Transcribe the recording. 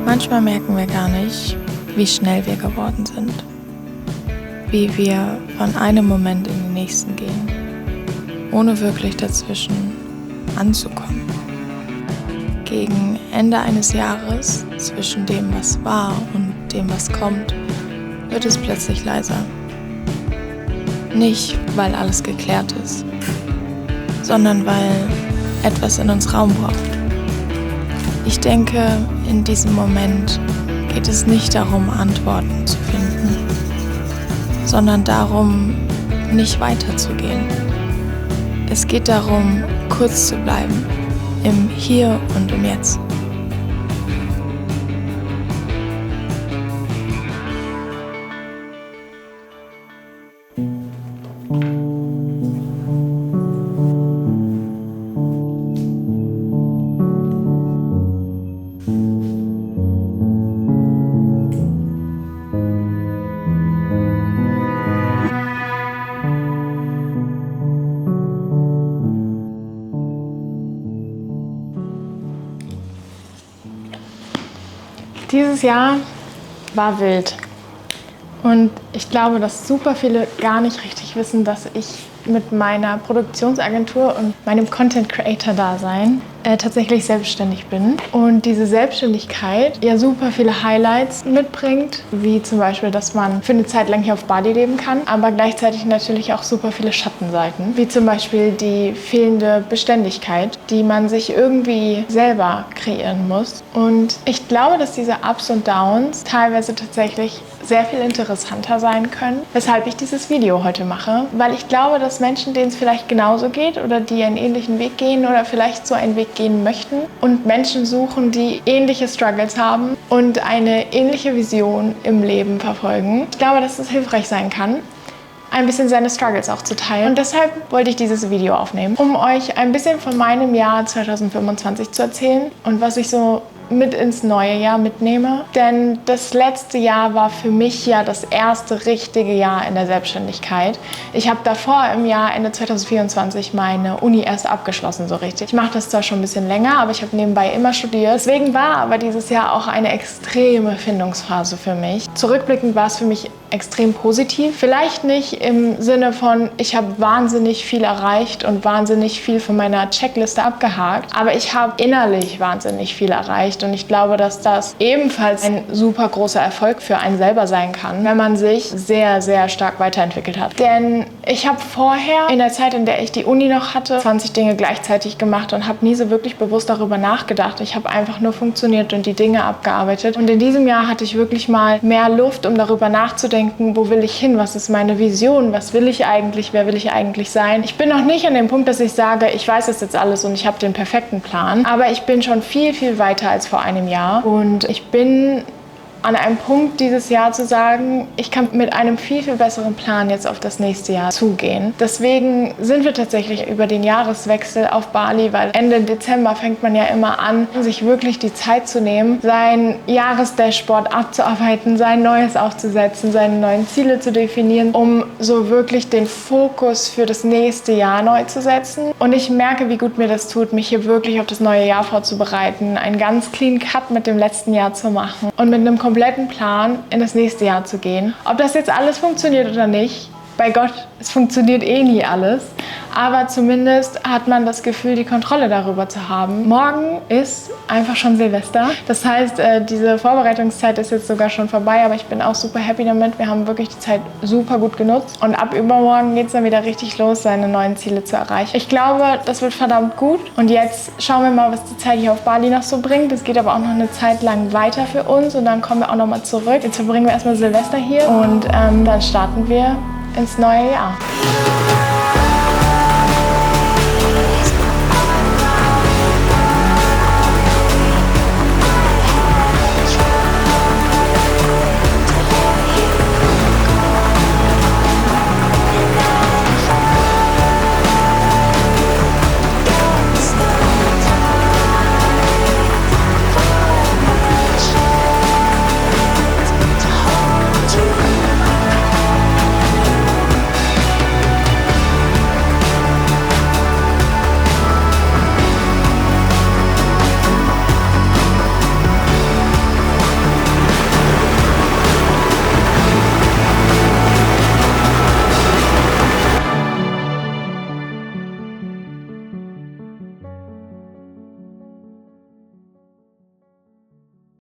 Manchmal merken wir gar nicht, wie schnell wir geworden sind. Wie wir von einem Moment in den nächsten gehen, ohne wirklich dazwischen anzukommen. Gegen Ende eines Jahres, zwischen dem, was war und dem, was kommt, wird es plötzlich leiser. Nicht, weil alles geklärt ist, sondern weil etwas in uns Raum braucht. Ich denke, in diesem Moment geht es nicht darum, Antworten zu finden, sondern darum, nicht weiterzugehen. Es geht darum, kurz zu bleiben, im Hier und im Jetzt. Dieses Jahr war wild und ich glaube, dass super viele gar nicht richtig wissen, dass ich mit meiner Produktionsagentur und meinem Content-Creator-Dasein tatsächlich selbstständig bin und diese Selbstständigkeit ja super viele Highlights mitbringt, wie zum Beispiel, dass man für eine Zeit lang hier auf Bali leben kann, aber gleichzeitig natürlich auch super viele Schattenseiten, wie zum Beispiel die fehlende Beständigkeit, die man sich irgendwie selber kreieren muss. Und ich glaube, dass diese Ups und Downs teilweise tatsächlich sehr viel interessanter sein können, weshalb ich dieses Video heute mache, weil ich glaube, dass Menschen, denen es vielleicht genauso geht oder die einen ähnlichen Weg gehen oder vielleicht so einen Weg gehen möchten und Menschen suchen, die ähnliche Struggles haben und eine ähnliche Vision im Leben verfolgen. Ich glaube, dass es hilfreich sein kann, ein bisschen seine Struggles auch zu teilen. Und deshalb wollte ich dieses Video aufnehmen, um euch ein bisschen von meinem Jahr 2025 zu erzählen und was ich so mit ins neue Jahr mitnehme. Denn das letzte Jahr war für mich ja das erste richtige Jahr in der Selbstständigkeit. Ich habe davor im Jahr Ende 2024 meine Uni erst abgeschlossen, so richtig. Ich mache das zwar schon ein bisschen länger, aber ich habe nebenbei immer studiert. Deswegen war aber dieses Jahr auch eine extreme Findungsphase für mich. Zurückblickend war es für mich extrem positiv. Vielleicht nicht im Sinne von, ich habe wahnsinnig viel erreicht und wahnsinnig viel von meiner Checkliste abgehakt, aber ich habe innerlich wahnsinnig viel erreicht und ich glaube, dass das ebenfalls ein super großer Erfolg für einen selber sein kann, wenn man sich sehr, sehr stark weiterentwickelt hat. Denn ich habe vorher, in der Zeit, in der ich die Uni noch hatte, 20 Dinge gleichzeitig gemacht und habe nie so wirklich bewusst darüber nachgedacht. Ich habe einfach nur funktioniert und die Dinge abgearbeitet. Und in diesem Jahr hatte ich wirklich mal mehr Luft, um darüber nachzudenken, wo will ich hin, was ist meine Vision, was will ich eigentlich, wer will ich eigentlich sein. Ich bin noch nicht an dem Punkt, dass ich sage, ich weiß das jetzt alles und ich habe den perfekten Plan, aber ich bin schon viel, viel weiter als vor einem Jahr und ich bin an einem Punkt dieses Jahr zu sagen, ich kann mit einem viel, viel besseren Plan jetzt auf das nächste Jahr zugehen. Deswegen sind wir tatsächlich über den Jahreswechsel auf Bali, weil Ende Dezember fängt man ja immer an, sich wirklich die Zeit zu nehmen, sein Jahresdashboard abzuarbeiten, sein Neues aufzusetzen, seine neuen Ziele zu definieren, um so wirklich den Fokus für das nächste Jahr neu zu setzen. Und ich merke, wie gut mir das tut, mich hier wirklich auf das neue Jahr vorzubereiten, einen ganz clean Cut mit dem letzten Jahr zu machen und mit einem kompletten Plan in das nächste Jahr zu gehen. Ob das jetzt alles funktioniert oder nicht, bei Gott, es funktioniert eh nie alles, aber zumindest hat man das Gefühl, die Kontrolle darüber zu haben. Morgen ist einfach schon Silvester. Das heißt, diese Vorbereitungszeit ist jetzt sogar schon vorbei, aber ich bin auch super happy damit. Wir haben wirklich die Zeit super gut genutzt und ab übermorgen geht es dann wieder richtig los, seine neuen Ziele zu erreichen. Ich glaube, das wird verdammt gut und jetzt schauen wir mal, was die Zeit hier auf Bali noch so bringt. Es geht aber auch noch eine Zeit lang weiter für uns und dann kommen wir auch noch mal zurück. Jetzt verbringen wir erstmal Silvester hier und dann starten wir ins neue Jahr.